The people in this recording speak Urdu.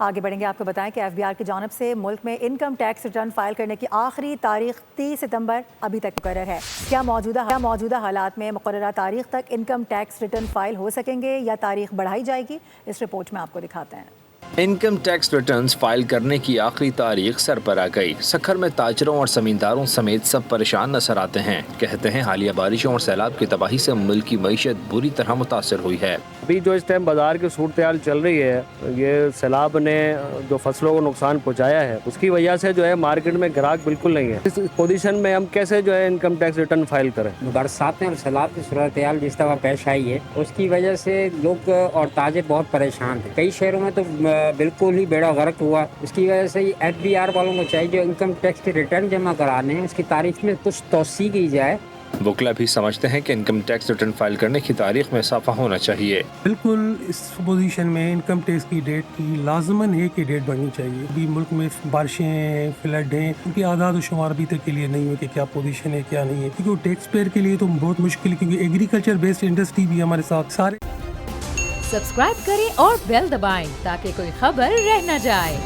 آگے بڑھیں گے، آپ کو بتائیں کہ ایف بی آر کی جانب سے ملک میں انکم ٹیکس ریٹرن فائل کرنے کی آخری تاریخ 30 ستمبر ابھی تک مقرر ہے۔ کیا موجودہ حالات میں مقررہ تاریخ تک انکم ٹیکس ریٹرن فائل ہو سکیں گے یا تاریخ بڑھائی جائے گی؟ اس رپورٹ میں آپ کو دکھاتے ہیں۔ انکم ٹیکس ریٹرنز فائل کرنے کی آخری تاریخ سر پر آ گئی۔ سکھر میں تاجروں اور زمینداروں سمیت سب پریشان نظر آتے ہیں۔ کہتے ہیں حالیہ بارشوں اور سیلاب کی تباہی سے ملک کی معیشت بری طرح متاثر ہوئی ہے۔ ابھی جو اس ٹائم بازار کی صورتحال چل رہی ہے، یہ سیلاب نے جو فصلوں کو نقصان پہنچایا ہے، اس کی وجہ سے جو ہے مارکیٹ میں گراہک بالکل نہیں ہے۔ اس پوزیشن میں ہم کیسے جو ہے انکم ٹیکس ریٹرن فائل کریں؟ برساتیں اور سیلاب کی صورتحال جس طرح پیش آئی ہے، اس کی وجہ سے لوگ اور تاجر بہت پریشان تھے۔ کئی شہروں میں تو بالکل ہی بیڑا غرق ہوا۔ اس کی وجہ سے ایف بی آر والوں کو چاہیے جو انکم ٹیکس کے ریٹرن جمع کرانے ہیں، اس کی تاریخ میں کچھ توسیع کی جائے۔ وکلا بھی سمجھتے ہیں کہ انکم ٹیکس ریٹرن فائل کرنے کی تاریخ میں اضافہ ہونا چاہیے۔ بالکل اس پوزیشن میں انکم ٹیکس کی ڈیٹ کی لازماً ایک ہی ڈیٹ بننی چاہیے۔ ابھی ملک میں بارشیں ہیں، فلڈ ہیں، ان کی اعداد و شمار ابھی تک کے لیے نہیں ہے کہ کیا پوزیشن ہے کیا نہیں ہے، کیونکہ وہ ٹیکس پیئر کے لیے تو بہت مشکل ہے، کیونکہ ایگریکلچر بیسڈ انڈسٹری بھی ہمارے ساتھ سارے۔ سبسکرائب کریں اور بیل دبائیں تاکہ کوئی خبر رہ نہ جائے۔